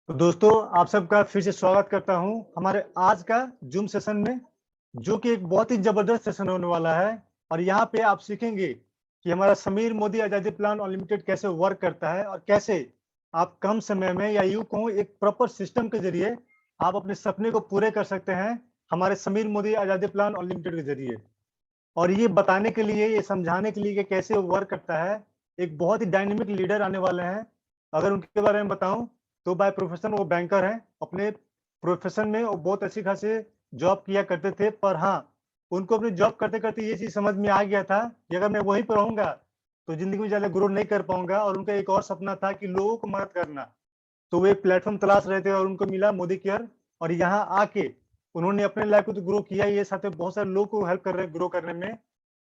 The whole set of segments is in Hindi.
तो दोस्तों, आप सबका फिर से स्वागत करता हूं हमारे आज का जूम सेशन में, जो कि एक बहुत ही जबरदस्त सेशन होने वाला है। और यहाँ पे आप सीखेंगे कि हमारा समीर मोदी आजादी प्लान अनलिमिटेड कैसे वर्क करता है और कैसे आप कम समय में या यूं कहूं एक प्रॉपर सिस्टम के जरिए आप अपने सपने को पूरे कर सकते हैं हमारे समीर मोदी आजादी प्लान अनलिमिटेड के जरिए। और ये बताने के लिए, ये समझाने के लिए कि कैसे वो वर्क करता है, एक बहुत ही डायनेमिक लीडर आने वाले हैं। अगर उनके बारे में बताऊं तो बाय प्रोफेशन वो बैंकर हैं। अपने प्रोफेशन में वो बहुत अच्छी खासी जॉब किया करते थे, पर हाँ, उनको अपनी जॉब करते-करते ये चीज़ समझ में आ गया था कि अगर मैं वहीं पे रहूँगा, तो ज़िंदगी में ज़्यादा ग्रो नहीं कर पाऊँगा। और उनका एक और सपना था कि लोगों को मदद करना। तो वो एक प्लेटफ़ॉर्म तलाश रहे थे और उनको मिला मोदी केयर। और यहाँ आके उन्होंने अपने लाइफ़ को तो ग्रो किया ही है, साथ में बहुत सारे लोगों को हेल्प कर रहे हैं ग्रो करने में।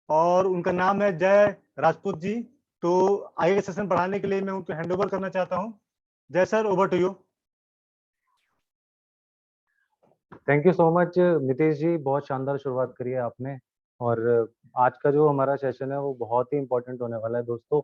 और उनका नाम है जय राजपूत जी। तो आगे के सेशन बढ़ाने के लिए मैं उनको हैंड ओवर करना चाहता हूँ। जय sir, over to you. Thank you so much Nitesh ji. बहुत शानदार शुरुआत करी है आपने। और आज का जो हमारा सेशन है वो बहुत ही इम्पोर्टेंट होने वाला है दोस्तों,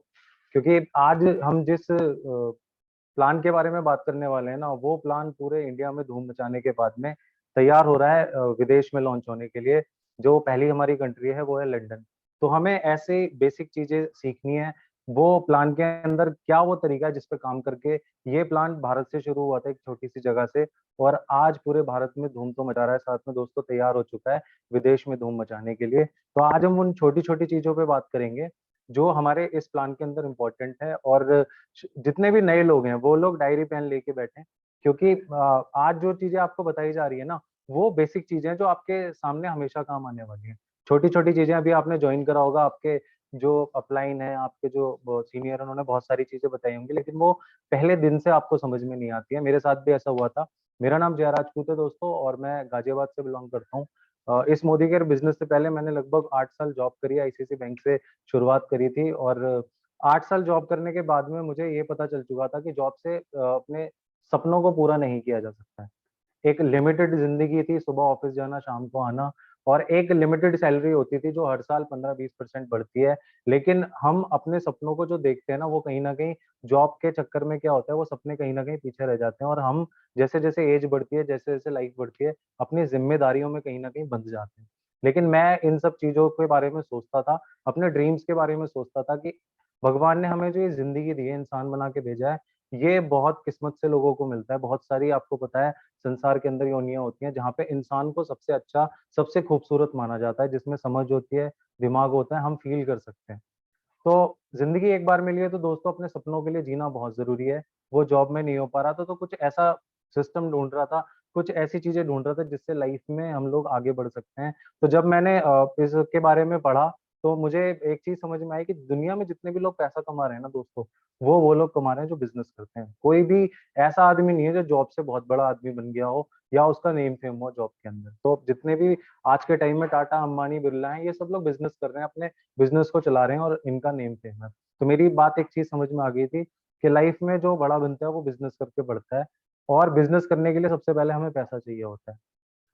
क्योंकि आज हम जिस प्लान के बारे में बात करने वाले हैं ना, वो प्लान पूरे इंडिया में धूम मचाने के बाद में तैयार हो रहा है विदेश में लॉन्च होने के लिए। जो पहली हमारी कंट्री है वो है लंदन। तो हमें ऐसे बेसिक चीजें सीखनी है। वो प्लान के अंदर क्या वो तरीका है जिस पे काम करके ये प्लान भारत से शुरू हुआ था एक छोटी सी जगह से, और आज पूरे भारत में धूम तो मचा रहा है, साथ में दोस्तों तैयार हो चुका है विदेश में धूम मचाने के लिए। तो आज हम उन छोटी छोटी चीजों पे बात करेंगे जो हमारे इस प्लान के अंदर इम्पोर्टेंट है। और जितने भी नए लोग हैं वो लोग डायरी पेन लेके बैठे, क्योंकि आज जो चीजें आपको बताई जा रही है ना, वो बेसिक चीजें हैं जो आपके सामने हमेशा काम आने वाली हैं। छोटी छोटी चीजें अभी आपने ज्वाइन करा होगा, आपके जो अपलाइन है, आपके जो सीनियर, उन्होंने बहुत सारी चीजें बताई होंगी, लेकिन वो पहले दिन से आपको समझ में नहीं आती है। मेरे साथ भी ऐसा हुआ था। मेरा नाम जय राजपूत है दोस्तों, और मैं गाजियाबाद से बिलोंग करता हूँ। इस मोदी केयर बिजनेस से पहले मैंने लगभग 8 साल जॉब करी, आईसीआईसी बैंक से शुरुआत करी थी। और 8 साल जॉब करने के बाद में मुझे ये पता चल चुका था कि जॉब से अपने सपनों को पूरा नहीं किया जा सकता है। एक लिमिटेड ज़िंदगी थी, सुबह ऑफ़िस जाना, शाम को आना, और एक लिमिटेड सैलरी होती थी जो हर साल 15-20% बढ़ती है। लेकिन हम अपने सपनों को जो देखते हैं ना, वो कहीं न कहीं जॉब के चक्कर में क्या होता है, वो सपने कहीं न कहीं पीछे रह जाते हैं, और हम जैसे-जैसे एज बढ़ती है, जैसे-जैसे लाइफ़ बढ़ती है, अपनी ज़िम्मेदारियों में कहीं न कहीं बँध जाते हैं। लेकिन मैं इन सब चीज़ों के बारे में सोचता था, अपने ड्रीम्स के बारे में सोचता था कि भगवान ने हमें जो ये ज़िंदगी दी है, इंसान बना के भेजा है, ये बहुत किस्मत से लोगों को मिलता है। बहुत सारी, आपको पता है, संसार के अंदर योनियाँ होती हैं, जहाँ पे इंसान को सबसे अच्छा, सबसे खूबसूरत माना जाता है, जिसमें समझ होती है, दिमाग होता है, हम फ़ील कर सकते हैं। तो ज़िंदगी एक बार मिली है, तो दोस्तों अपने सपनों के लिए जीना बहुत ज़रूरी है। वो जॉब में नहीं हो पा रहा था, तो कुछ ऐसा सिस्टम ढूँढ रहा था, कुछ ऐसी चीज़ें ढूँढ रहा था जिससे लाइफ़ में हम लोग आगे बढ़ सकते हैं। तो जब मैंने इसके बारे में पढ़ा, तो मुझे एक चीज़ समझ में आई कि दुनिया में जितने भी लोग पैसा कमा रहे हैं ना दोस्तों, वो लोग कमा रहे हैं जो बिज़नेस करते हैं। कोई भी ऐसा आदमी नहीं है जो जॉब से बहुत बड़ा आदमी बन गया हो, या उसका नेम फेम हो जॉब के अंदर। तो जितने भी आज के टाइम में टाटा, अंबानी, बिरला हैं, ये सब लोग बिज़नेस कर रहे हैं, अपने बिज़नेस को चला रहे हैं, और इनका नेम फेम है। तो मेरी बात, एक चीज़ समझ में आ गई थी कि लाइफ़ में जो बड़ा बनता है वो बिज़नेस करके बढ़ता है, और बिज़नेस करने के लिए सबसे पहले हमें पैसा चाहिए होता है।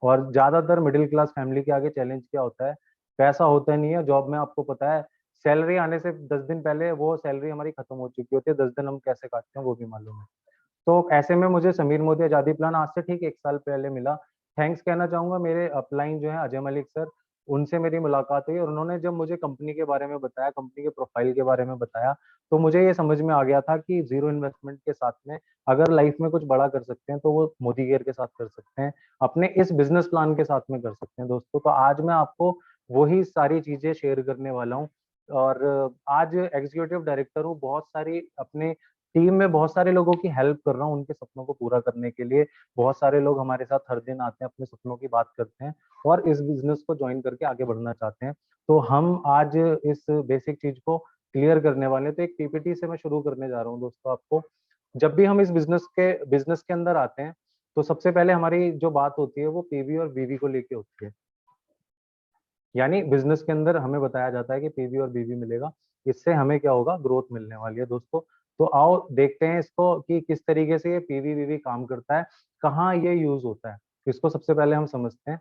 और ज़्यादातर मिडल क्लास फैमिली के आगे चैलेंज क्या होता है? पैसा होता नहीं है। जॉब में आपको पता है, सैलरी आने से 10 दिन पहले वो सैलरी हमारी खत्म हो चुकी होती है, 10 दिन हम कैसे काटते हैं वो भी मालूम है। तो ऐसे में मुझे समीर मोदी आज़ादी प्लान आज से ठीक 1 साल पहले मिला। थैंक्स कहना चाहूँगा मेरे अपलाइन जो हैं अजय मलिक सर, उनसे मेरी मुलाकात हुई, और उन्होंने जब मुझे कंपनी के बारे में बताया, कंपनी के प्रोफाइल के बारे में बताया, तो मुझे ये समझ में आ गया था कि ज़ीरो इन्वेस्टमेंट के साथ में अगर लाइफ़ में कुछ बड़ा कर सकते हैं, तो वो मोदी केयर के साथ कर सकते हैं, अपने इस बिज़नेस प्लान के साथ में कर सकते हैं दोस्तों। तो आज मैं आपको वही सारी चीज़ें शेयर करने वाला हूँ। और आज एग्ज़ीक्यूटिव डायरेक्टर हूँ, बहुत सारी अपने टीम में बहुत सारे लोगों की हेल्प कर रहा हूँ उनके सपनों को पूरा करने के लिए। बहुत सारे लोग हमारे साथ हर दिन आते हैं, अपने सपनों की बात करते हैं, और इस बिज़नेस को जॉइन करके आगे बढ़ना चाहते हैं। तो हम आज इस बेसिक चीज़ को क्लियर करने वाले हैं। तो एक पीपीटी से मैं शुरू करने जा रहा हूँ दोस्तों आपको। जब भी हम इस बिज़नेस के अंदर आते हैं, तो सबसे पहले हमारी जो बात होती है वो पीवी और बीवी को लेके होती है। यानी बिज़नेस के अंदर हमें बताया जाता है कि पीवी और बीवी मिलेगा, इससे हमें क्या होगा, ग्रोथ मिलने वाली है दोस्तों। तो आओ देखते हैं इसको कि किस तरीके से ये पीवी-वीवी काम करता है, कहाँ ये यूज़ होता है। इसको सबसे पहले हम समझते हैं।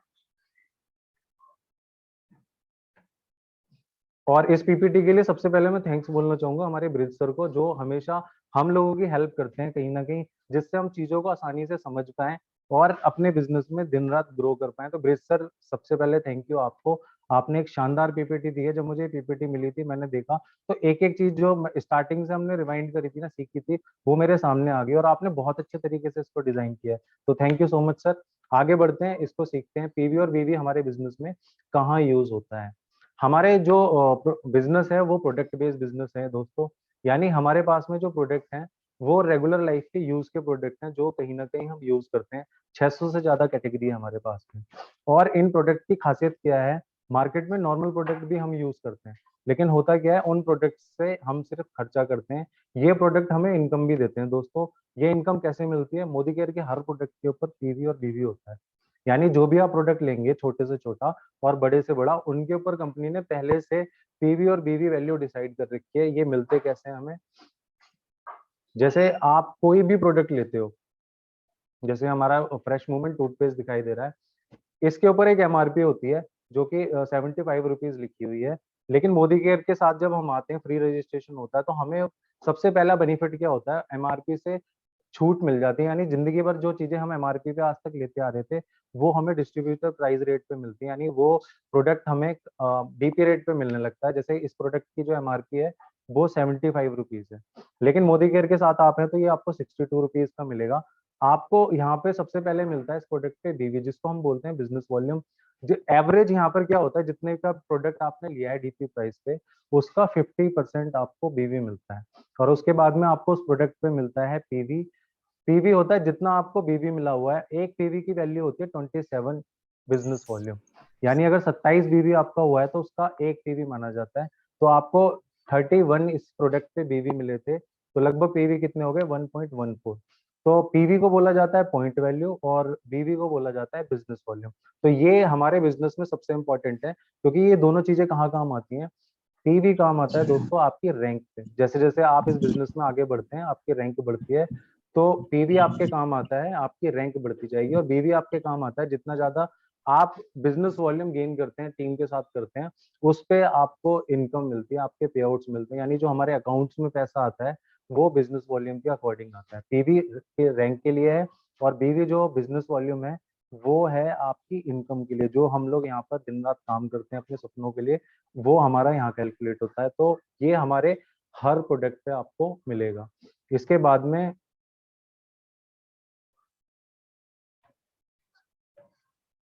और इस पीपीटी के लिए सबसे पहले मैं थैंक्स बोलना चाहूंगा हमारे ब्रिज सर को, जो हमेशा हम लोगों की हेल्प करते हैं कहीं ना कहीं, जिससे हम चीजों को आसानी से समझ पाएं और अपने बिजनेस में दिन रात ग्रो कर पाएं। तो ब्रिज सर, सबसे पहले थैंक यू आपको। आपने एक शानदार पीपीटी दी है। जब मुझे पीपीटी मिली थी, मैंने देखा तो एक एक चीज जो स्टार्टिंग से हमने रिवाइंड करी थी ना, सीखी थी, वो मेरे सामने आ गई और आपने बहुत अच्छे तरीके से इसको डिजाइन किया है। तो thank you so much sir. आगे बढ़ते हैं, इसको सीखते हैं पीवी और वीवी हमारे बिजनेस में कहाँ यूज होता है। हमारे जो बिजनेस है वो प्रोडक्ट बेस्ड बिजनेस है दोस्तों। यानी हमारे पास में जो प्रोडक्ट हैं वो रेगुलर लाइफ के यूज के प्रोडक्ट हैं, जो कहीं ना कहीं हम यूज करते हैं। 600 से ज्यादा कैटेगरी है हमारे पास में। और इन प्रोडक्ट की खासियत क्या है, मार्केट में नॉर्मल प्रोडक्ट भी हम यूज करते हैं, लेकिन होता क्या है, उन प्रोडक्ट से हम सिर्फ खर्चा करते हैं, ये प्रोडक्ट हमें इनकम भी देते हैं दोस्तों। ये इनकम कैसे मिलती है, मोदी केयर के हर प्रोडक्ट के ऊपर पीवी और बीवी होता है। यानी जो भी आप प्रोडक्ट लेंगे, छोटे से छोटा और बड़े से बड़ा, उनके ऊपर कंपनी ने पहले से पीवी और बीवी वैल्यू डिसाइड कर रखी है। ये मिलते कैसे हैं हमें, जैसे आप कोई भी प्रोडक्ट लेते हो, जैसे हमारा फ्रेश मूवमेंट टूथपेस्ट दिखाई दे रहा है, इसके ऊपर एक एमआरपी होती है जो कि 75 रुपीज लिखी हुई है। लेकिन मोदी केयर के साथ जब हम आते हैं, फ्री रजिस्ट्रेशन होता है, तो हमें सबसे पहला बेनिफिट क्या होता है, एमआरपी से छूट मिल जाती है। यानी जिंदगी भर जो चीजें हम एमआरपी पे आज तक लेते आ रहे थे, वो हमें डिस्ट्रीब्यूटर प्राइस रेट पे मिलती है। यानी वो प्रोडक्ट हमें डीपी रेट पे मिलने लगता है। जैसे इस प्रोडक्ट की जो एमआरपी है वो 75 रुपीज है, लेकिन मोदी केयर के साथ आप हैं तो ये आपको 62 रुपीज का मिलेगा। आपको यहाँ पे सबसे पहले मिलता है इस प्रोडक्ट पे बीवी, जिसको हम बोलते हैं बिजनेस वॉल्यूम। जो एवरेज यहाँ पर क्या होता है, जितने का प्रोडक्ट आपने लिया है डीपी प्राइस पे, उसका 50% आपको बीवी मिलता है। और उसके बाद में आपको उस प्रोडक्ट पे मिलता है पीवी। पीवी होता है जितना आपको बीवी मिला हुआ है। एक पीवी की वैल्यू होती है 27 बिजनेस वॉल्यूम। यानी अगर 27 बीवी आपका हुआ है तो उसका एक पीवी माना जाता है। तो आपको 31 इस प्रोडक्ट पे बीवी मिले थे, तो लगभग पीवी कितने हो गए, 1.14। तो पीवी को बोला जाता है पॉइंट वैल्यू और बीवी को बोला जाता है बिजनेस वॉल्यूम। तो ये हमारे बिजनेस में सबसे इंपॉर्टेंट है, क्योंकि ये दोनों चीजें कहाँ काम आती हैं। पीवी काम आता है दोस्तों आपकी रैंक पे। जैसे जैसे आप इस बिजनेस में आगे बढ़ते हैं, आपकी रैंक बढ़ती है, तो पीवी आपके काम आता है, आपकी रैंक बढ़ती जाएगी। और बीवी आपके काम आता है, जितना ज्यादा आप बिजनेस वॉल्यूम गेन करते हैं, टीम के साथ करते हैं, उस पे आपको इनकम मिलती है, आपके पे आउट्स मिलते हैं। यानी जो हमारे अकाउंट्स में पैसा आता है वो बिजनेस वॉल्यूम के अकॉर्डिंग आता है। पीवी के रैंक के लिए है, और बीवी जो बिजनेस वॉल्यूम है वो है आपकी इनकम के लिए। जो हम लोग यहाँ पर दिन रात काम करते हैं अपने सपनों के लिए, वो हमारा यहाँ कैलकुलेट होता है। तो ये हमारे हर प्रोडक्ट पे आपको मिलेगा। इसके बाद में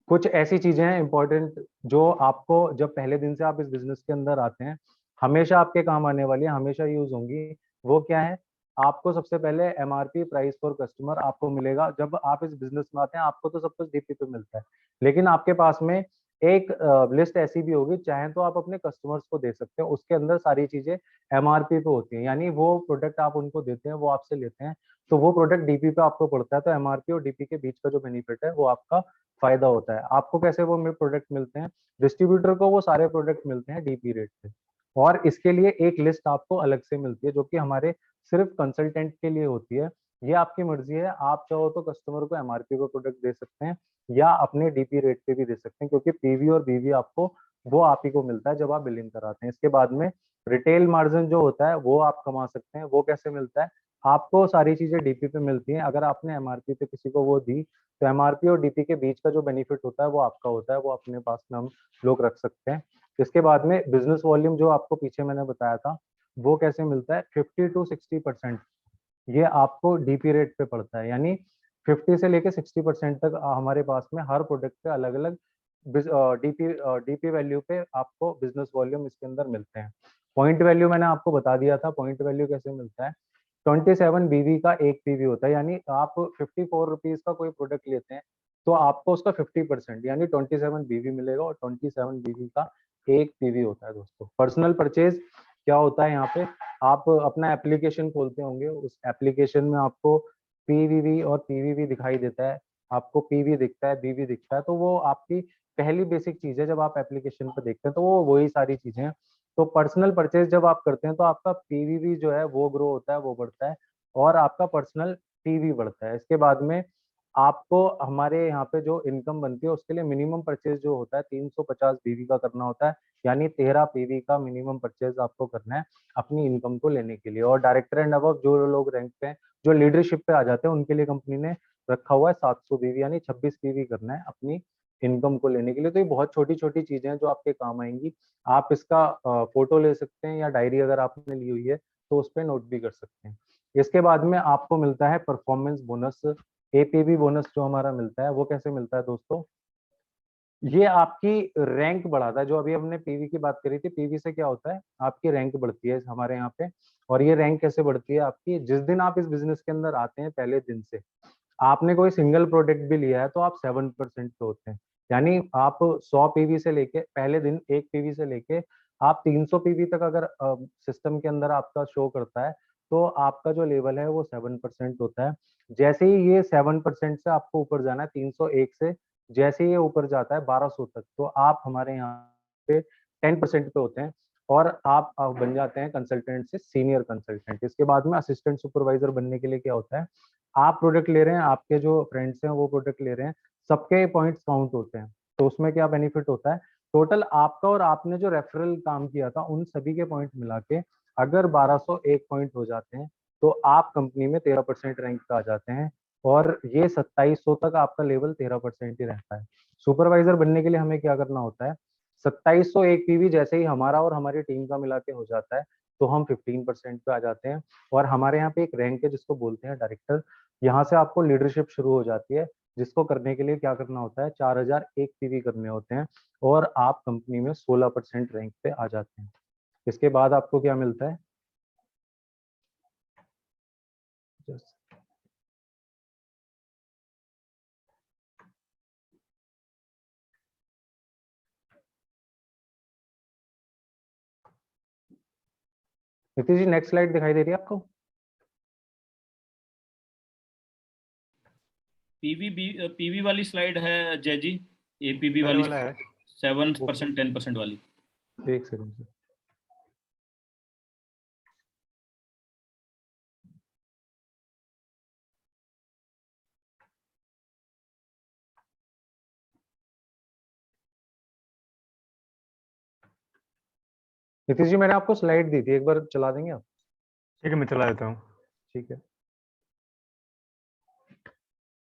कुछ ऐसी चीजें हैं इंपॉर्टेंट, जो आपको जब पहले दिन से आप इस बिजनेस के अंदर आते हैं, हमेशा आपके काम आने वाली है, हमेशा यूज होंगी। वो क्या है, आपको सबसे पहले एमआरपी प्राइस फॉर कस्टमर आपको मिलेगा। जब आप इस बिजनेस में आते हैं, आपको तो सब कुछ डीपी पे मिलता है, लेकिन आपके पास में एक लिस्ट ऐसी भी होगी, चाहे तो आप अपने कस्टमर्स को दे सकते हैं, उसके अंदर सारी चीजें एमआरपी पे होती हैं। यानी वो प्रोडक्ट आप उनको देते हैं, वो आपसे लेते हैं, तो वो प्रोडक्ट डीपी पे आपको पड़ता है। तो एमआरपी और डीपी के बीच का जो बेनिफिट है वो आपका फायदा होता है। आपको कैसे वो प्रोडक्ट मिलते हैं, डिस्ट्रीब्यूटर को वो सारे प्रोडक्ट मिलते हैं डीपी रेट पे, और इसके लिए एक लिस्ट आपको अलग से मिलती है, जो कि हमारे सिर्फ कंसल्टेंट के लिए होती है। ये आपकी मर्जी है, आप चाहो तो कस्टमर को एमआरपी को प्रोडक्ट दे सकते हैं, या अपने डीपी रेट पे भी दे सकते हैं, क्योंकि पीवी और बीवी आपको वो आप ही को मिलता है जब आप बिलिंग कराते हैं। इसके बाद में रिटेल मार्जिन जो होता है वो आप कमा सकते हैं। वो कैसे मिलता है, आपको सारी चीजें डीपी पे मिलती हैं। अगर आपने एमआरपी पे किसी को वो दी, तो एमआरपी और डीपी के बीच का जो बेनिफिट होता है वो आपका होता है, वो अपने पास में हम लोग रख सकते हैं। इसके बाद में बिजनेस वॉल्यूम जो आपको पीछे मैंने बताया था, वो कैसे मिलता है, 50 to 60% ये आपको डीपी रेट पे पड़ता है। यानी 50 से लेके 60% तक हमारे पास में हर प्रोडक्ट पे अलग अलग डीपी डीपी वैल्यू पे आपको बिजनेस वॉल्यूम इसके अंदर मिलते हैं। पॉइंट वैल्यू मैंने आपको बता दिया था, पॉइंट वैल्यू कैसे मिलता है। 27 बीवी का एक पीवी होता है। यानी आप 54 रुपीज का कोई प्रोडक्ट लेते हैं, तो आपको उसका 50% यानी 27 बीवी मिलेगा, और 27 बीवी का एक पीवी होता है दोस्तों। पर्सनल परचेज क्या होता है, यहाँ पे आप अपना एप्लीकेशन खोलते होंगे, उस एप्लीकेशन में आपको पीवीवी और पीवीवी दिखाई देता है, आपको पीवी दिखता है, बीवी दिखता है, तो वो आपकी पहली बेसिक चीज है। जब आप एप्लीकेशन पर देखते हैं तो वो वही सारी चीजें हैं। तो पर्सनल परचेज जब आप करते हैं, तो आपका पीवीवी जो है वो ग्रो होता है, वो बढ़ता है, और आपका पर्सनल पीवी बढ़ता है। इसके बाद में आपको हमारे यहाँ पे जो इनकम बनती है उसके लिए मिनिमम परचेज जो होता है 350 बीवी का करना होता है, यानी 13 पीवी का मिनिमम परचेज आपको करना है अपनी इनकम को लेने के लिए। और डायरेक्टर एंड अबव जो लोग रैंक पे हैं, जो लीडरशिप पे आ जाते हैं, उनके लिए कंपनी ने रखा हुआ है 700 बीवी, यानी 26 पीवी करना है अपनी इनकम को लेने के लिए। तो ये बहुत छोटी छोटी चीजें हैं जो आपके काम आएंगी। आप इसका फोटो ले सकते हैं, या डायरी अगर आपने ली हुई है तो उस पर नोट भी कर सकते हैं। इसके बाद में आपको मिलता है परफॉर्मेंस बोनस। एपीवी बोनस जो हमारा मिलता है वो कैसे मिलता है दोस्तों, ये आपकी रैंक बढ़ाता है। जो अभी हमने पीवी की बात करी थी, पीवी से क्या होता है, आपकी रैंक बढ़ती है हमारे यहाँ पे। और ये रैंक कैसे बढ़ती है आपकी, जिस दिन आप इस बिजनेस के अंदर आते हैं पहले दिन से आपने कोई सिंगल प्रोडक्ट भी लिया है तो आप 7% पे होते हैं। यानी आप 100 पीवी से लेके पहले दिन 1 पीवी से लेके आप 300 पीवी तक अगर सिस्टम के अंदर आपका शो करता है तो आपका जो लेवल है वो 7% होता है। जैसे ही ये 7% से आपको ऊपर जाना है 301 से, जैसे ही ये ऊपर जाता है 1200 तक, तो आप हमारे यहाँ पे 10% पे होते हैं और आप बन जाते हैं कंसल्टेंट से सीनियर कंसल्टेंट। इसके बाद में असिस्टेंट सुपरवाइजर बनने के लिए क्या होता है, आप प्रोडक्ट ले रहे हैं, आपके जो फ्रेंड्स हैं वो प्रोडक्ट ले रहे हैं, सबके पॉइंट्स काउंट होते हैं। तो उसमें क्या बेनिफिट होता है, टोटल आपका और आपने जो रेफरल काम किया था उन सभी के पॉइंट मिला के अगर 1201 पॉइंट हो जाते हैं तो आप कंपनी में 13% रैंक पे आ जाते हैं। और ये 2700 तक आपका लेवल 13% ही रहता है। सुपरवाइजर बनने के लिए हमें क्या करना होता है, 2701 पीवी जैसे ही हमारा और हमारी टीम का मिला के हो जाता है तो हम 15% पे आ जाते हैं। और हमारे यहाँ पे एक रैंक है जिसको बोलते हैं डायरेक्टर। यहाँ से आपको लीडरशिप शुरू हो जाती है, जिसको करने के लिए क्या करना होता है, 4001 पीवी करने होते हैं और आप कंपनी में 16% रैंक पे आ जाते हैं। इसके बाद आपको क्या मिलता है, नीतीश जी नेक्स्ट स्लाइड दिखाई दे रही है आपको। पीवी वाली स्लाइड है जय जी, ये पीवी वाली वाला है 7% 10% वाली। एक सेकंड। नीतीश जी मैंने आपको स्लाइड दी थी, एक बार चला देंगे आप। ठीक है, मैं चला देता हूँ। ठीक है,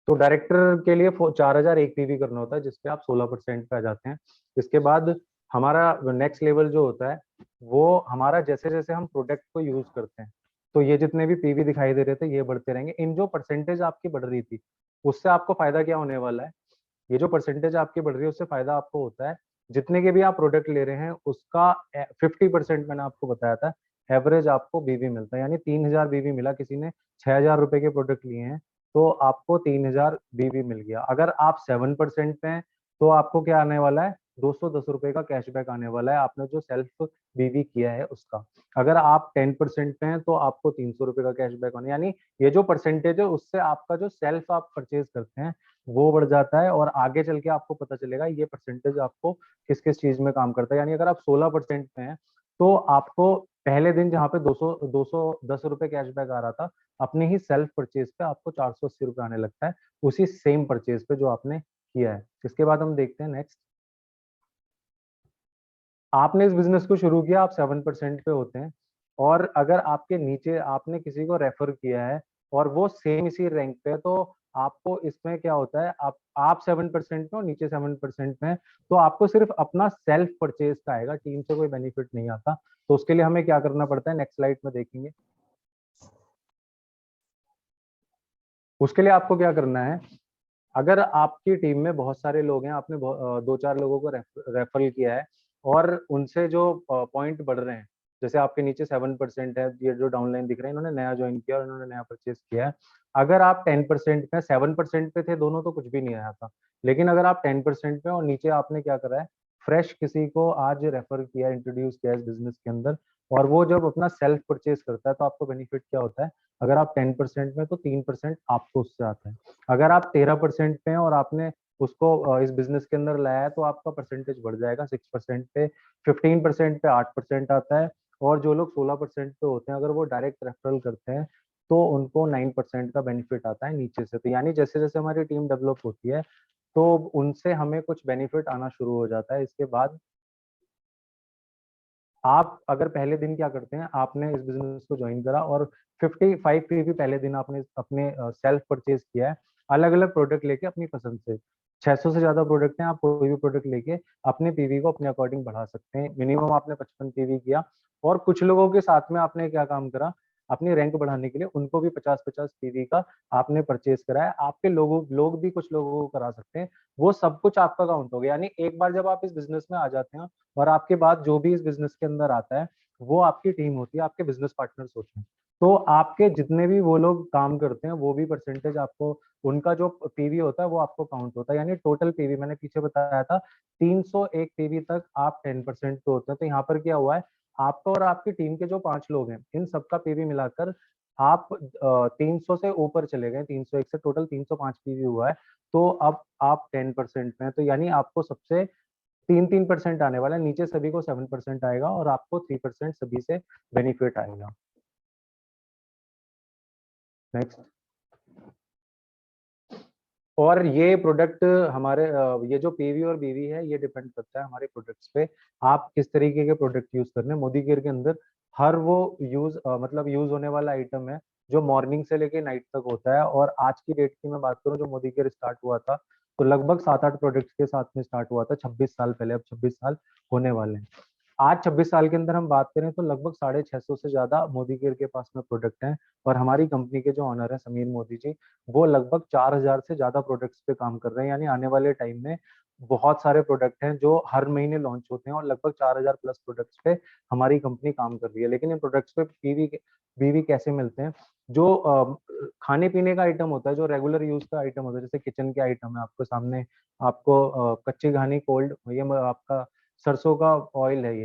तो डायरेक्टर के लिए 4001 पीवी करना होता है जिसपे आप 16% पे आ जाते हैं। इसके बाद हमारा नेक्स्ट लेवल जो होता है वो हमारा जैसे जैसे हम प्रोडक्ट को यूज करते हैं तो ये जितने भी पीवी दिखाई दे रहे थे ये बढ़ते रहेंगे। इन जो परसेंटेज आपकी बढ़ रही थी उससे आपको फायदा क्या होने वाला है, ये जो परसेंटेज आपकी बढ़ रही है उससे फायदा आपको होता है, जितने के भी आप प्रोडक्ट ले रहे हैं उसका 50% मैंने आपको बताया था एवरेज आपको बीवी मिलता है। यानी 3000 बीवी मिला, किसी ने 6000 रुपए के प्रोडक्ट लिए हैं तो आपको 3000 बीवी मिल गया। अगर आप 7% पे हैं तो आपको क्या आने वाला है, 210 रुपए का कैशबैक आने वाला है आपने जो सेल्फ बीवी किया है उसका। अगर आप 10% पे हैं तो आपको 300 रुपए का कैशबैक आने, यानी ये जो परसेंटेज है उससे आपका जो सेल्फ आप परचेज करते हैं वो बढ़ जाता है। और आगे चल के आपको पता चलेगा ये परसेंटेज आपको किस किस चीज में काम करता है। यानी अगर आप 16% पे हैं तो आपको पहले दिन जहाँ पे 210 रुपए कैशबैक आ रहा था, अपने ही सेल्फ परचेज पे आपको 480 रुपए आने लगता है उसी सेम परचेज पे जो आपने किया है। इसके बाद हम देखते हैं नेक्स्ट, आपने इस बिजनेस को शुरू किया, आप 7% पे होते हैं और अगर आपके नीचे आपने किसी को रेफर किया है और वो सेम इसी रैंक पे है तो आपको इसमें क्या होता है, आप 7% पे हो, नीचे 7% पे है, तो आपको सिर्फ अपना सेल्फ परचेज का आएगा, टीम से कोई बेनिफिट नहीं आता। तो उसके लिए हमें क्या करना पड़ता है, नेक्स्ट स्लाइड में देखेंगे। उसके लिए आपको क्या करना है, अगर आपकी टीम में बहुत सारे लोग हैं, आपने 2-4 लोगों को रेफरल किया है और उनसे जो पॉइंट बढ़ रहे हैं, जैसे आपके नीचे 7% है, ये जो डाउनलाइन दिख रहे हैं इन्होंने नया ज्वाइन किया और इन्होंने नया परचेज किया है। अगर आप 10% पे, 7% पे थे दोनों तो कुछ भी नहीं आया था, लेकिन अगर आप 10% पे और नीचे आपने क्या करा है, फ्रेश किसी को आज रेफर किया, इंट्रोड्यूस किया इस बिजनेस के अंदर, और वो जब अपना सेल्फ परचेज करता है तो आपको बेनिफिट क्या होता है, अगर आप 10% में तो 3% आपको उससे आता है। अगर आप 13% पे हैं और आपने उसको इस बिजनेस के अंदर लाया है तो आपका परसेंटेज बढ़ जाएगा 6% पे, 15% पे 8% आता है। और जो लोग 16% पे होते हैं अगर वो डायरेक्ट रेफरल करते हैं तो उनको 9% का बेनिफिट आता है नीचे से। तो यानी जैसे जैसे हमारी टीम डेवलप होती है तो उनसे हमें कुछ बेनिफिट आना शुरू हो जाता है। इसके बाद आप अगर पहले दिन क्या करते हैं, आपने इस बिजनेस को ज्वाइन करा और 55 पीवी पहले दिन आपने अपने सेल्फ परचेज किया है, अलग अलग प्रोडक्ट लेके अपनी पसंद से। 600 से ज्यादा प्रोडक्ट हैं, आप कोई भी प्रोडक्ट लेके अपने पीवी को अपने अकॉर्डिंग बढ़ा सकते हैं। मिनिमम आपने 55 पीवी किया और कुछ लोगों के साथ में आपने क्या काम करा, अपनी रैंक बढ़ाने के लिए उनको भी 50-50 पीवी का आपने परचेज करा है। आपके लोग भी कुछ लोगों को करा सकते हैं, वो सब कुछ आपका काउंट हो गया। यानी एक बार जब आप इस बिजनेस में आ जाते हैं और आपके बाद जो भी इस बिजनेस के अंदर आता है वो आपकी टीम होती है, आपके बिजनेस पार्टनर्स होते हैं। तो आपके जितने भी वो लोग काम करते हैं वो भी परसेंटेज आपको, उनका जो पीवी होता है वो आपको काउंट होता है। यानी टोटल पीवी मैंने पीछे बताया था 301 पीवी तक आप 10% पे होते हैं। तो यहाँ पर क्या हुआ है, आपका और आपकी टीम के जो 5 लोग हैं इन सबका पीवी मिलाकर आप 300 से ऊपर चले गए, 301 से टोटल 305 पीवी हुआ है। तो अब आप 10% में हैं, तो यानी आपको सबसे 3% आने वाला है, नीचे सभी को 7% आएगा और आपको 3% सभी से बेनिफिट आएगा। नेक्स्ट। और ये प्रोडक्ट हमारे ये जो पीवी और बीवी है ये डिपेंड करता है हमारे प्रोडक्ट्स पे, आप किस तरीके के प्रोडक्ट यूज कर रहे हैं। मोदी केयर के अंदर हर वो मतलब यूज होने वाला आइटम है जो मॉर्निंग से लेके नाइट तक होता है। और आज की डेट की मैं बात करूं, जो मोदी केयर स्टार्ट हुआ था तो लगभग 7-8 प्रोडक्ट्स के साथ में स्टार्ट हुआ था 26 साल पहले, अब 26 साल होने वाले हैं। आज 26 साल के अंदर हम बात करें तो लगभग 650 से ज्यादा मोदी केयर के पास में प्रोडक्ट हैं। और हमारी कंपनी के जो ऑनर है समीर मोदी जी, वो लगभग 4000 से ज्यादा प्रोडक्ट्स पे काम कर रहे हैं। यानी आने वाले टाइम में बहुत सारे प्रोडक्ट हैं जो हर महीने लॉन्च होते हैं और लगभग 4000 प्लस प्रोडक्ट्स पे हमारी कंपनी काम कर रही है। लेकिन इन प्रोडक्ट्स पे बीवी कैसे मिलते हैं, जो खाने पीने का आइटम होता है, जो रेगुलर यूज का आइटम होता है, जैसे किचन के आइटम है आपको सामने, आपको कच्ची घानी कोल्ड, ये आपका सरसों का ऑयल है,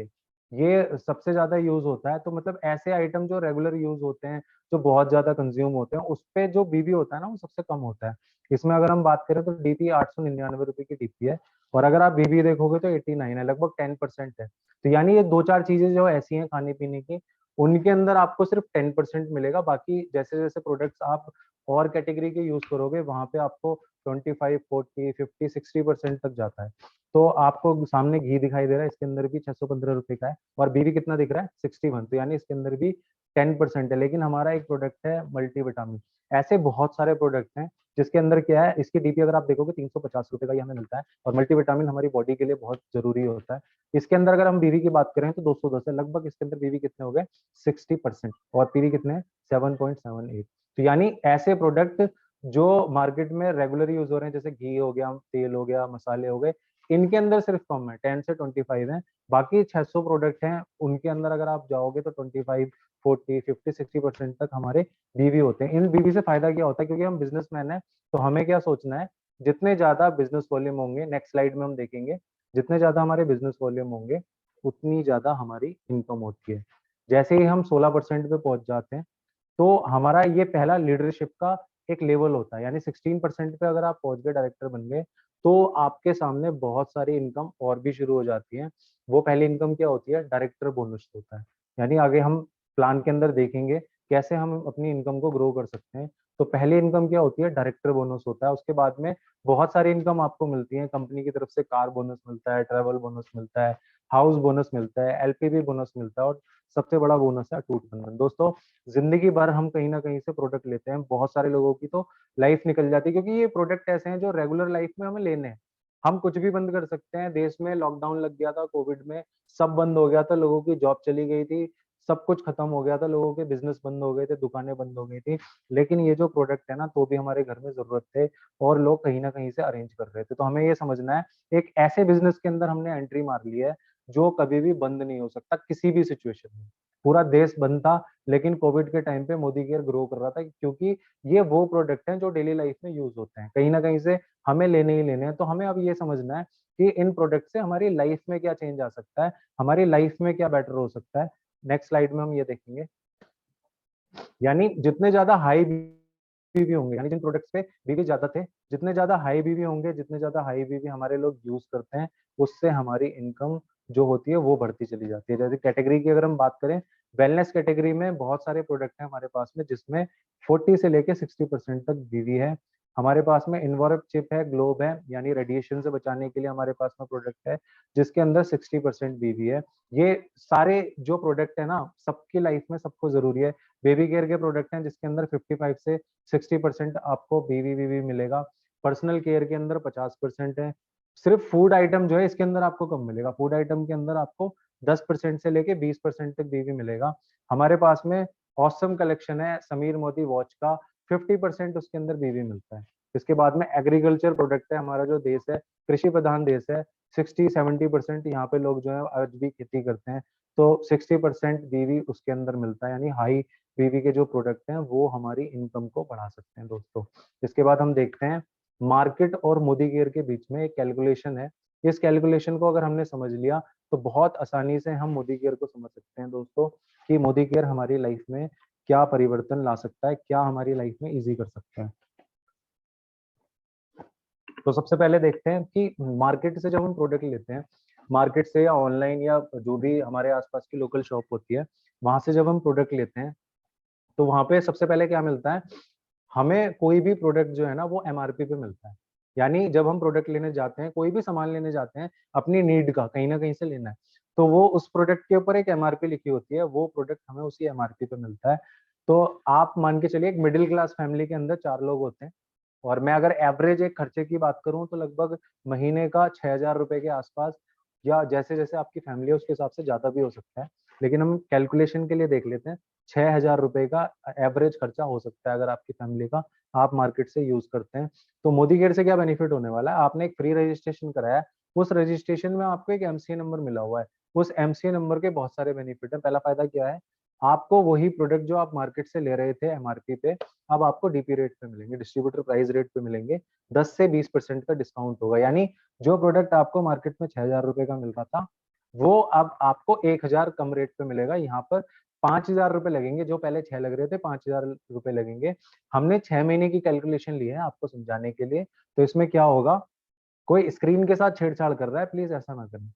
ये सबसे ज्यादा यूज होता है। तो मतलब ऐसे आइटम जो रेगुलर यूज होते हैं, जो बहुत ज्यादा कंज्यूम होते हैं, उस पे जो बीबी होता है ना वो सबसे कम होता है। इसमें अगर हम बात करें तो डीपी 899 रुपए की डीपी है और अगर आप बीबी देखोगे तो 89 है, लगभग 10% है। तो यानी ये दो चार चीजें जो ऐसी हैं खाने पीने की, उनके अंदर आपको सिर्फ 10% मिलेगा। बाकी जैसे जैसे प्रोडक्ट्स आप और कैटेगरी के यूज करोगे वहां पे आपको 25, 40, 50, 60% तक जाता है। तो आपको सामने घी दिखाई दे रहा है, इसके अंदर भी 615 रुपए का है और बीवी कितना दिख रहा है 61। तो यानी इसके अंदर भी 10% है। लेकिन हमारा एक प्रोडक्ट है मल्टी विटामिन, ऐसे बहुत सारे प्रोडक्ट हैं जिसके अंदर क्या है, इसकी डीपी अगर आप देखोगे 350 रुपए का ही हमें मिलता है और मल्टी विटामिन हमारी बॉडी के लिए बहुत जरूरी होता है। इसके अंदर अगर हम बीवी की बात करें तो 210 है, लगभग इसके अंदर बीवी कितने हो गए 60% और पीवी कितने हैं 7.78। तो यानी ऐसे प्रोडक्ट जो मार्केट में रेगुलर यूज हो रहे हैं, जैसे घी हो गया, तेल हो गया, मसाले हो गए, इनके अंदर सिर्फ कम है 10 से 25 है। बाकी 600 प्रोडक्ट हैं उनके अंदर अगर आप जाओगे तो 25, 40, 50, 60% तक हमारे बीवी होते हैं। इन बीवी से फायदा क्या होता है, क्योंकि हम बिजनेसमैन है तो हमें क्या सोचना है, जितने ज्यादा बिजनेस वॉल्यूम होंगे, नेक्स्ट स्लाइड में हम देखेंगे, जितने ज्यादा हमारे बिजनेस वॉल्यूम होंगे उतनी ज्यादा हमारी इनकम होती है। जैसे ही हम 16% पे पहुंच जाते हैं तो हमारा ये पहला लीडरशिप का एक लेवल होता है। यानी 16% पे अगर आप पहुंच गए, डायरेक्टर बन गए, तो आपके सामने बहुत सारी इनकम और भी शुरू हो जाती है। वो पहली इनकम क्या होती है, डायरेक्टर बोनस होता है। यानी आगे हम प्लान के अंदर देखेंगे कैसे हम अपनी इनकम को ग्रो कर सकते हैं। तो पहली इनकम क्या होती है, डायरेक्टर बोनस होता है। उसके बाद में बहुत सारी इनकम आपको मिलती है, कंपनी की तरफ से कार बोनस मिलता है, ट्रैवल बोनस मिलता है, हाउस बोनस मिलता है, एलपीवी बोनस मिलता है और सबसे बड़ा बोनस है अटूट बंधन। दोस्तों, जिंदगी भर हम कहीं ना कहीं से प्रोडक्ट लेते हैं, बहुत सारे लोगों की तो लाइफ निकल जाती है, क्योंकि ये प्रोडक्ट ऐसे हैं जो रेगुलर लाइफ में हमें लेने हैं। हम कुछ भी बंद कर सकते हैं। देश में लॉकडाउन लग गया था, कोविड में सब बंद हो गया था, लोगों की जॉब चली गई थी, सब कुछ खत्म हो गया था, लोगों के बिजनेस बंद हो गए थे, दुकानें बंद हो गई थी। लेकिन ये जो प्रोडक्ट है ना, तो भी हमारे घर में जरूरत थे और लोग कहीं ना कहीं से अरेंज कर रहे थे। तो हमें ये समझना है, एक ऐसे बिजनेस के अंदर हमने एंट्री मार ली है जो कभी भी बंद नहीं हो सकता किसी भी सिचुएशन में। पूरा देश बंद था लेकिन कोविड के टाइम पे मोदी केयर ग्रो कर रहा था, क्योंकि ये वो प्रोडक्ट हैं जो डेली लाइफ में यूज होते हैं, कहीं ना कहीं से हमें लेने ही लेने हैं। तो हमें अब ये समझना है कि इन प्रोडक्ट से हमारी लाइफ में क्या चेंज आ सकता है, हमारी लाइफ में क्या बेटर हो सकता है। नेक्स्ट स्लाइड में हम ये देखेंगे। यानी जितने ज्यादा हाई बीवी होंगे, यानी जिन प्रोडक्ट्स पे बीवी ज्यादा थे, जितने ज्यादा हाई बीवी होंगे, जितने ज्यादा हाई बीवी हमारे लोग यूज करते हैं, उससे हमारी इनकम जो होती है वो बढ़ती चली जाती है। जैसे कैटेगरी की अगर हम बात करें, वेलनेस कैटेगरी में बहुत सारे प्रोडक्ट हैं हमारे पास में, जिसमें 40 से लेके 60% तक बीवी है। हमारे पास में इन्वॉर्प चिप है, ग्लोब है, यानी रेडिएशन से बचाने के लिए हमारे पास में प्रोडक्ट है, जिसके अंदर 60% बीवी है। ये सारे जो प्रोडक्ट है ना, सबकी लाइफ में सबको जरूरी है। बेबी केयर के प्रोडक्ट हैं जिसके अंदर 55 से 60% आपको बीवी मिलेगा। पर्सनल केयर के अंदर 50% है। सिर्फ फूड आइटम जो है इसके अंदर आपको कम मिलेगा। फूड आइटम के अंदर आपको 10% से लेके 20% तक बीवी मिलेगा। हमारे पास में ऑसम कलेक्शन है समीर मोदी वॉच का, 50% उसके अंदर बीवी मिलता है। इसके बाद में एग्रीकल्चर प्रोडक्ट है, हमारा जो देश है कृषि प्रधान देश है, 60-70% यहाँ पे लोग जो है आज भी खेती करते हैं, तो 60% बीवी उसके अंदर मिलता है, यानी हाई बीवी के जो प्रोडक्ट हैं वो हमारी इनकम को बढ़ा सकते हैं दोस्तों। इसके बाद हम देखते हैं मार्केट और मोदी केयर के बीच में एक कैलकुलेशन है। इस कैलकुलेशन को अगर हमने समझ लिया तो बहुत आसानी से हम मोदी केयर को समझ सकते हैं दोस्तों, कि मोदी केयर हमारी लाइफ में क्या परिवर्तन ला सकता है, क्या हमारी लाइफ में इजी कर सकता है। तो सबसे पहले देखते हैं कि मार्केट से जब हम प्रोडक्ट लेते हैं, मार्केट से या ऑनलाइन या जो भी हमारे आसपास की लोकल शॉप होती है, वहां से जब हम प्रोडक्ट लेते हैं तो वहां पे सबसे पहले क्या मिलता है, हमें कोई भी प्रोडक्ट जो है ना वो एमआरपी पे मिलता है। यानी जब हम प्रोडक्ट लेने जाते हैं, कोई भी सामान लेने जाते हैं अपनी नीड का, कहीं ना कहीं से लेना है, तो वो उस प्रोडक्ट के ऊपर एक एमआरपी लिखी होती है, वो प्रोडक्ट हमें उसी एमआरपी पे मिलता है। तो आप मान के चलिए एक मिडिल क्लास फैमिली के अंदर 4 लोग होते हैं, और मैं अगर एवरेज एक खर्चे की बात करूं तो लगभग महीने का 6,000 रुपए के आसपास, या जैसे जैसे आपकी फैमिली है उसके हिसाब से ज्यादा भी हो सकता है, लेकिन हम कैलकुलेशन के लिए देख लेते हैं 6,000 रुपए का एवरेज खर्चा हो सकता है अगर आपकी फैमिली का आप मार्केट से यूज करते हैं। तो मोदी केयर से क्या बेनिफिट होने वाला है, आपने एक फ्री रजिस्ट्रेशन कराया है, उस रजिस्ट्रेशन में आपको एक एमसीए नंबर मिला हुआ है। उस एमसीए नंबर के बहुत सारे बेनिफिट है। पहला फायदा क्या है, आपको वही प्रोडक्ट जो आप मार्केट से ले रहे थे एमआरपी पे, अब आपको डीपी रेट पे मिलेंगे, डिस्ट्रीब्यूटर प्राइस रेट पे मिलेंगे। 10 से 20% का डिस्काउंट होगा, यानी जो प्रोडक्ट आपको मार्केट में 6,000 रुपए का मिल रहा था, वो अब आपको 1,000 कम रेट पे मिलेगा। यहाँ पर 5,000 रुपए लगेंगे, जो पहले 6 लग रहे थे 5,000 रुपए लगेंगे। हमने 6 महीने की कैलकुलेशन ली है आपको समझाने के लिए। तो इसमें क्या होगा, कोई स्क्रीन के साथ छेड़छाड़ कर रहा है, प्लीज ऐसा ना करें।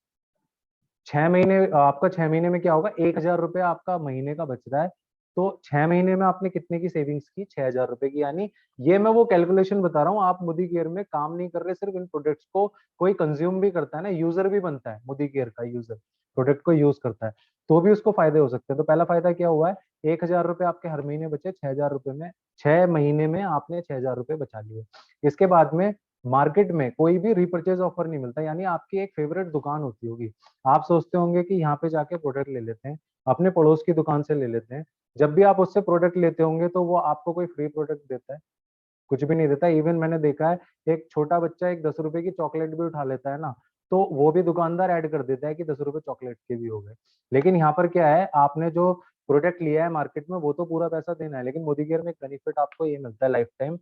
6 महीने आपका 6 महीने में क्या होगा, 1,000 रुपए आपका महीने का बच रहा है। तो 6 महीने में आपने कितने की सेविंग्स की, 6,000 रुपए की। यानी ये मैं वो कैलकुलेशन बता रहा हूँ, आप मोदी केयर में काम नहीं कर रहे, सिर्फ इन प्रोडक्ट्स को कोई कंज्यूम भी करता है ना, यूजर भी बनता है, मोदी केयर का यूजर प्रोडक्ट को यूज करता है, तो भी उसको फायदे हो सकते हैं। तो पहला फायदा क्या हुआ है, 1,000 रुपए आपके हर महीने बचे, 6,000 रुपए में 6 महीने में आपने 6,000 रुपए बचा लिए। इसके बाद में मार्केट में कोई भी रिपर्चेज ऑफर नहीं मिलता, यानी आपकी एक फेवरेट दुकान होती होगी, आप सोचते होंगे कि यहाँ पे जाके प्रोडक्ट ले लेते हैं, अपने पड़ोस की दुकान से ले लेते हैं। जब भी आप उससे प्रोडक्ट लेते होंगे तो वो आपको कोई फ्री प्रोडक्ट देता है, कुछ भी नहीं देता। इवन मैंने देखा है एक छोटा बच्चा एक 10 रुपए की चॉकलेट भी उठा लेता है ना, तो वो भी दुकानदार ऐड कर देता है कि 10 रुपए चॉकलेट के भी हो गए। लेकिन यहाँ पर क्या है, आपने जो प्रोडक्ट लिया है मार्केट में वो तो पूरा पैसा देना है, लेकिन मोदी केयर में एक बेनिफिट आपको ये मिलता है, लाइफ टाइम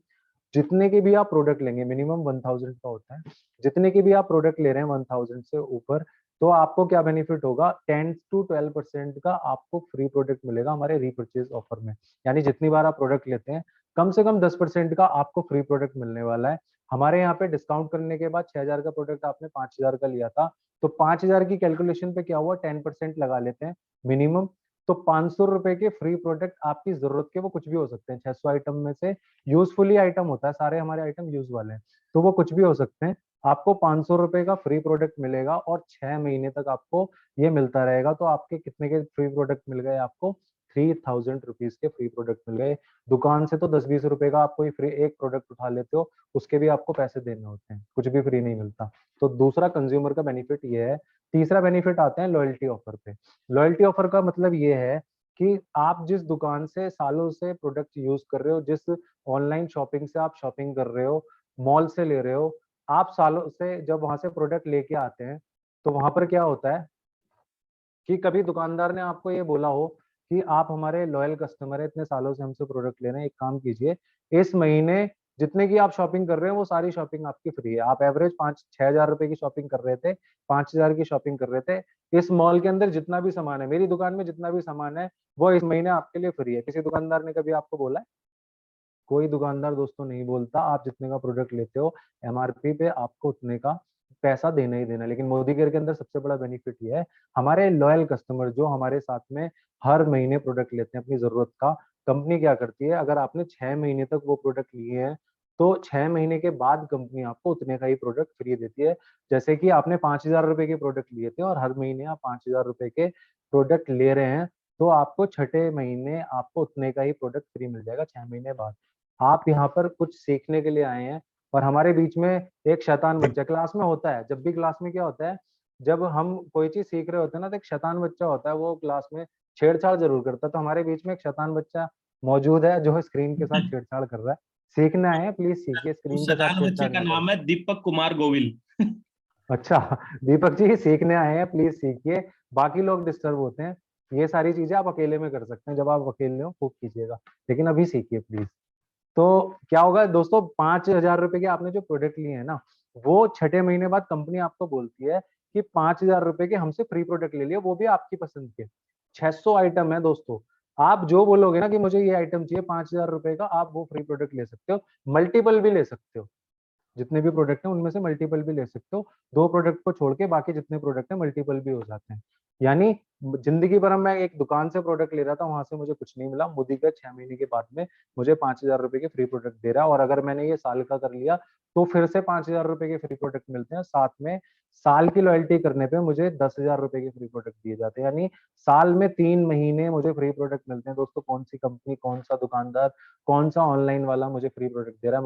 जितने के भी आप प्रोडक्ट लेंगे, मिनिमम 1,000 का होता है, जितने के भी आप प्रोडक्ट ले रहे हैं 1,000 से ऊपर, तो आपको क्या बेनिफिट होगा, 10 to 12% का आपको फ्री प्रोडक्ट मिलेगा हमारे रिपर्चेज ऑफर में। यानी जितनी बार आप प्रोडक्ट लेते हैं कम से कम 10% का आपको फ्री प्रोडक्ट मिलने वाला है। हमारे यहाँ पे डिस्काउंट करने के बाद 6,000 का प्रोडक्ट आपने 5,000 का लिया था, तो 5,000 की कैलकुलेशन पे क्या हुआ, 10% लगा लेते हैं मिनिमम, तो 500 रुपए के फ्री प्रोडक्ट आपकी जरूरत के वो कुछ भी हो सकते हैं। 600 आइटम में से यूजफुली आइटम होता है, सारे हमारे आइटम यूज वाले हैं, तो वो कुछ भी हो सकते हैं। आपको 500 रुपए का फ्री प्रोडक्ट मिलेगा और 6 महीने तक आपको ये मिलता रहेगा। तो आपके कितने के फ्री प्रोडक्ट मिल गए, आपको 3,000 रुपीज के फ्री प्रोडक्ट मिल गए। दुकान से तो 10-20 रुपए का आप कोई फ्री एक प्रोडक्ट उठा लेते हो, उसके भी आपको पैसे देने होते हैं, कुछ भी फ्री नहीं मिलता। तो दूसरा कंज्यूमर का बेनिफिट ये है। तीसरा बेनिफिट आते हैं लॉयल्टी ऑफर पे। लॉयल्टी ऑफर का मतलब ये है कि आप जिस दुकान से सालों से प्रोडक्ट यूज कर रहे हो, जिस ऑनलाइन शॉपिंग से आप शॉपिंग कर रहे हो, मॉल से ले रहे हो, आप सालों से जब वहां से प्रोडक्ट लेके आते हैं, तो वहां पर क्या होता है कि कभी दुकानदार ने आपको ये बोला हो कि आप हमारे लॉयल कस्टमर है, इतने सालों से हमसे प्रोडक्ट ले रहे हैं, एक काम कीजिए, इस महीने जितने की आप शॉपिंग कर रहे हैं वो सारी शॉपिंग आपकी फ्री है। आप एवरेज 5-6 हजार रुपए की शॉपिंग कर रहे थे, 5,000 की शॉपिंग कर रहे थे, इस मॉल के अंदर जितना भी सामान है, मेरी दुकान में जितना भी सामान है, वो इस महीने आपके लिए फ्री है। किसी दुकानदार ने कभी आपको बोला है? कोई दुकानदार दोस्तों नहीं बोलता। आप जितने का प्रोडक्ट लेते हो एमआरपी पे आपको उतने का पैसा देना ही देना। लेकिन मोदी केयर के अंदर सबसे बड़ा बेनिफिट ये है, हमारे लॉयल कस्टमर जो हमारे साथ में हर महीने प्रोडक्ट लेते हैं अपनी जरूरत का, कंपनी क्या करती है, अगर आपने 6 महीने तक वो प्रोडक्ट लिए हैं तो 6 महीने के बाद कंपनी आपको उतने का ही प्रोडक्ट फ्री देती है। जैसे कि आपने 5,000 रुपए के प्रोडक्ट लिए थे और हर महीने आप 5,000 रुपए के प्रोडक्ट ले रहे हैं, तो आपको छठे महीने आपको उतने का ही प्रोडक्ट फ्री मिल जाएगा 6 महीने बाद। आप यहाँ पर कुछ सीखने के लिए आए हैं और हमारे बीच में एक शैतान बच्चा क्लास में होता है। जब भी क्लास में क्या होता है, जब हम कोई चीज सीख रहे होते हैं ना, तो एक शैतान बच्चा होता है, वो क्लास में छेड़छाड़ जरूर करता है। तो हमारे बीच में एक शैतान बच्चा मौजूद है जो स्क्रीन के साथ छेड़छाड़ कर रहा है। सीखना है, प्लीज सीखिए, उस स्क्रीन के साथ शैतान बच्चे छेड़छाड़ का ना करें। नाम है दीपक कुमार गोविल। अच्छा, दीपक जी सीखने आए हैं, प्लीज सीखिए। बाकी लोग डिस्टर्ब होते हैं, ये सारी चीजें आप अकेले में कर सकते हैं, जब आप अकेले हो खूब कीजिएगा, लेकिन अभी सीखिए प्लीज। तो क्या होगा दोस्तों, 5,000 रुपए के आपने जो प्रोडक्ट लिए हैं ना, वो छठे महीने बाद कंपनी आपको बोलती है कि 5,000 रुपए के हमसे फ्री प्रोडक्ट ले लिए, वो भी आपकी पसंद के। 600 आइटम है दोस्तों, आप जो बोलोगे ना कि मुझे ये आइटम चाहिए 5,000 रुपए का, आप वो फ्री प्रोडक्ट ले सकते हो, मल्टीपल भी ले सकते हो। जितने भी प्रोडक्ट हैं उनमें से मल्टीपल भी ले सकते हो। 2 प्रोडक्ट को छोड़ के बाकी जितने प्रोडक्ट हैं मल्टीपल भी हो जाते हैं। यानी जिंदगी भर मैं एक दुकान से प्रोडक्ट ले रहा था, वहां से मुझे कुछ नहीं मिला, मोदी का 6 महीने के बाद में मुझे 5,000 रुपए के फ्री प्रोडक्ट दे रहा है। और अगर मैंने ये साल का कर लिया तो फिर से 5,000 रुपए के फ्री प्रोडक्ट मिलते हैं, साथ में साल की लॉयल्टी करने पे मुझे 10,000 रुपए के फ्री प्रोडक्ट दिए जाते हैं। यानी साल में 3 महीने मुझे फ्री प्रोडक्ट मिलते हैं। दोस्तों, कौन सी कंपनी, कौन सा दुकानदार, कौन सा ऑनलाइन वाला मुझे फ्री प्रोडक्ट दे रहा है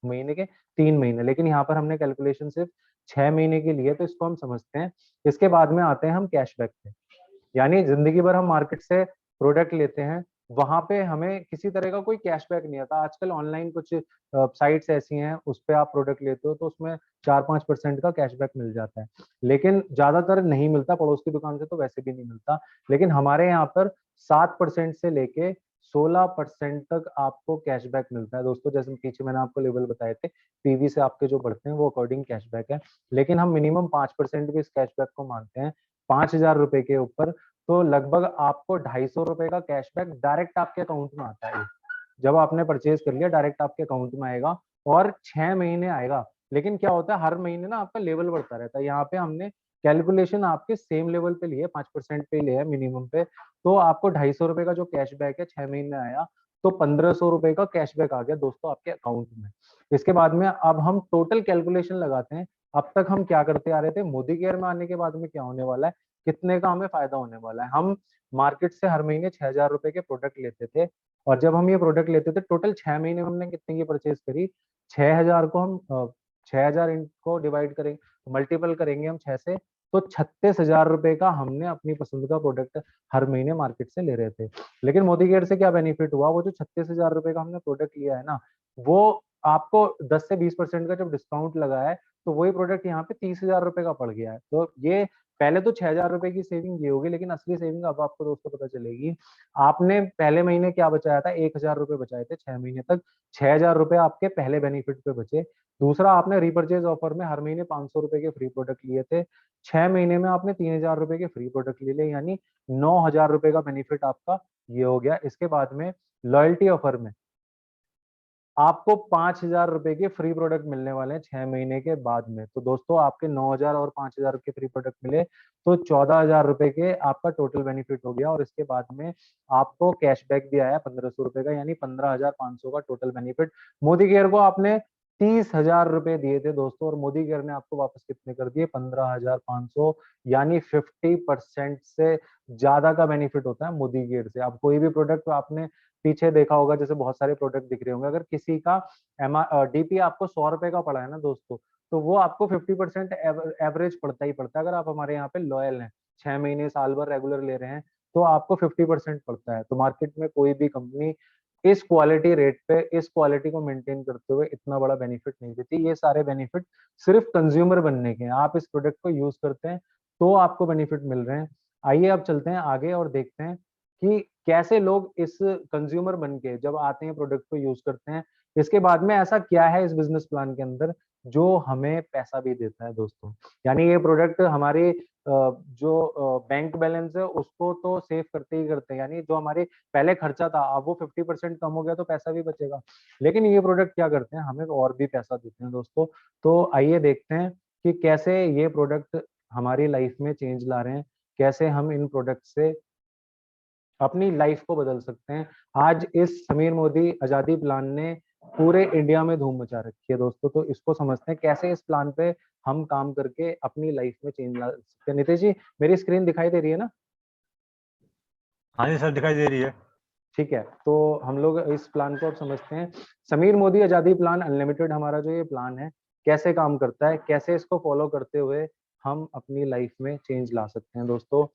महीने के 3 महीने। लेकिन यहाँ पर हमने कैलकुलेशन सिर्फ 6 महीने की ली है, तो इसको हम समझते हैं। इसके बाद में आते हैं हम कैशबैक पे। यानी जिंदगी भर हम मार्केट से प्रोडक्ट लेते हैं, वहां पे हमें किसी तरह का कोई कैशबैक नहीं आता। आजकल ऑनलाइन कुछ साइट्स ऐसी हैं, उस पे आप प्रोडक्ट लेते हो तो उसमें 4-5% का कैशबैक मिल जाता है, लेकिन ज्यादातर नहीं मिलता। पड़ोस की दुकान से तो वैसे भी नहीं मिलता, लेकिन हमारे यहाँ पर 7% से लेके 16% तक आपको कैशबैक मिलता है। दोस्तों, जैसे पीछे मैंने आपको लेवल बताए थे, पीवी से आपके जो बढ़ते हैं वो अकॉर्डिंग कैशबैक है, लेकिन हम मिनिमम 5% भी इस कैशबैक को मानते हैं। 5,000 रुपए के ऊपर तो लगभग आपको 250 रुपए का कैशबैक डायरेक्ट आपके अकाउंट में आता है। जब आपने परचेज कर लिया, डायरेक्ट आपके अकाउंट में आएगा और 6 महीने आएगा। लेकिन क्या होता है, हर महीने ना आपका लेवल बढ़ता रहता है। यहाँ पे हमने कैलकुलेशन आपके सेम लेवल पे लिए, 5% पे लिया है मिनिमम पे, तो आपको 250 रुपए का जो कैशबैक है 6 महीने आया, तो 1,500 रुपए का कैशबैक आ गया दोस्तों आपके अकाउंट में। इसके बाद में अब हम टोटल कैलकुलेशन लगाते हैं। अब तक हम क्या करते आ रहे थे, मोदी केयर में आने के बाद में क्या होने वाला है, कितने का हमें फायदा होने वाला है। हम मार्केट से हर महीने 6,000 रुपए के प्रोडक्ट लेते थे, और जब हम ये प्रोडक्ट लेते थे टोटल 6 महीने में हमने कितने की परचेज करी, 6,000 को हम 6,000 को डिवाइड करेंगे, मल्टीपल करेंगे हम 6 से, तो 36,000 रुपए का हमने अपनी पसंद का प्रोडक्ट हर महीने मार्केट से ले रहे थे। लेकिन मोदी केयर से क्या बेनिफिट हुआ, वो जो 36,000 रुपए का हमने प्रोडक्ट लिया है ना, वो आपको 10 से 20% का जब डिस्काउंट लगा है, तो वही प्रोडक्ट यहाँ पे 30,000 रुपए का पड़ गया है। तो ये पहले तो 6,000 रुपए की सेविंग ये होगी, लेकिन असली सेविंग अब आपको दोस्तों पता चलेगी। आपने पहले महीने क्या बचाया था, 1,000 रुपए बचाए थे 6 महीने तक, 6,000 रुपए आपके पहले बेनिफिट पे बचे। दूसरा, आपने रिपर्चेज ऑफर में हर महीने 500 रुपए के फ्री प्रोडक्ट लिए थे, 6 महीने में आपने 3,000 रुपए के फ्री प्रोडक्ट ले लिए, यानी 9,000 रुपए का बेनिफिट आपका ये हो गया। इसके बाद में लॉयल्टी ऑफर में आपको 5,000 रुपए के फ्री प्रोडक्ट मिलने वाले हैं 6 महीने के बाद में। तो दोस्तों, आपके 9,000 और 5,000 के फ्री प्रोडक्ट मिले, तो 14,000 रुपए के आपका टोटल बेनिफिट हो गया। और इसके बाद में आपको कैशबैक भी आया 1,500 रुपए का, यानी 15,500 का टोटल बेनिफिट। मोदी केयर को आपने 30,000 रुपए दिए थे दोस्तों, और मोदी केयर ने आपको वापस कितने कर दिए, 15,500, यानी 50% से ज्यादा का बेनिफिट होता है मोदी केयर से। अब कोई भी प्रोडक्ट आपने पीछे देखा होगा, जैसे बहुत सारे प्रोडक्ट दिख रहे होंगे, अगर किसी का डीपी आपको 100 रुपए का पड़ा है ना दोस्तों, तो वो आपको 50% एवरेज पड़ता ही पड़ता है। अगर आप हमारे यहाँ पे लॉयल हैं, 6 महीने साल भर रेगुलर ले रहे हैं, तो आपको 50% पड़ता है। तो मार्केट में कोई भी कंपनी इस क्वालिटी रेट पे, इस क्वालिटी को मेंटेन करते हुए इतना बड़ा बेनिफिट नहीं देती। ये सारे बेनिफिट सिर्फ कंज्यूमर बनने के हैं, आप इस प्रोडक्ट को यूज करते हैं तो आपको बेनिफिट मिल रहे हैं। आइए अब चलते हैं आगे और देखते हैं कि कैसे लोग इस कंज्यूमर बन के जब आते हैं प्रोडक्ट को यूज करते हैं, इसके बाद में ऐसा क्या है इस बिजनेस प्लान के अंदर जो हमें पैसा भी देता है दोस्तों। यानी ये प्रोडक्ट हमारी जो बैंक बैलेंस है उसको तो सेव करते ही करते हैं, यानी जो हमारे पहले खर्चा था अब वो 50% कम हो गया तो पैसा भी बचेगा। लेकिन ये प्रोडक्ट क्या करते हैं, हमें और भी पैसा देते हैं दोस्तों। तो आइए देखते हैं कि कैसे ये प्रोडक्ट हमारी लाइफ में चेंज ला रहे हैं, कैसे हम इन प्रोडक्ट से अपनी लाइफ को बदल सकते हैं। आज इस समीर मोदी आजादी प्लान ने पूरे इंडिया में धूम मचा रखी है दोस्तों, तो इसको समझते हैं कैसे इस प्लान पे हम काम करके अपनी लाइफ में चेंज ला सकते हैं। नितेश जी, मेरी स्क्रीन दिखाई दे रही है ना? हाँ जी सर, दिखाई दे रही है। ठीक है, तो हम लोग इस प्लान को अब समझते हैं। समीर मोदी आजादी प्लान अनलिमिटेड हमारा जो ये प्लान है कैसे काम करता है, कैसे इसको फॉलो करते हुए हम अपनी लाइफ में चेंज ला सकते हैं। दोस्तों,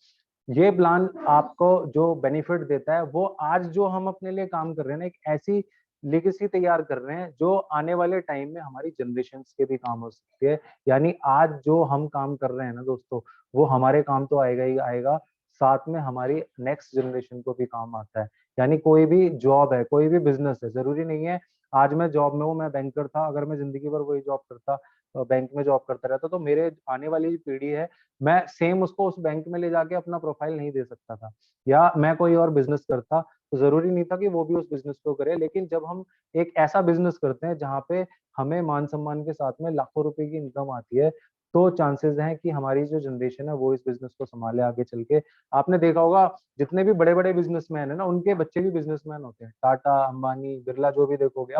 ये प्लान आपको जो बेनिफिट देता है वो आज जो हम अपने लिए काम कर रहे हैं ना, एक ऐसी लेगेसी तैयार कर रहे हैं जो आने वाले टाइम में हमारी जनरेशन के भी काम हो सकती है। यानी आज जो हम काम कर रहे हैं ना दोस्तों, वो हमारे काम तो आएगा ही आएगा, साथ में हमारी नेक्स्ट जनरेशन को भी काम आता है। यानी कोई भी जॉब है, कोई भी बिजनेस है, जरूरी नहीं है आज मैं जॉब में हूँ, मैं बैंकर था, अगर मैं जिंदगी भर वही जॉब करता, बैंक में जॉब करता रहता, तो मेरे आने वाली जो पीढ़ी है, मैं सेम उसको उस बैंक में ले जाके अपना प्रोफाइल नहीं दे सकता था। या मैं कोई और बिजनेस करता तो जरूरी नहीं था कि वो भी उस बिजनेस को करे। लेकिन जब हम एक ऐसा बिजनेस करते हैं जहाँ पे हमें मान सम्मान के साथ में लाखों रुपए की इनकम आती है, तो चांसेस हैं कि हमारी जो जनरेशन है वो इस बिजनेस को संभाले आगे चल के। आपने देखा होगा जितने भी बड़े बड़े बिजनेसमैन है ना, उनके बच्चे भी बिजनेसमैन होते हैं। टाटा, अंबानी, बिरला, जो भी देखोगे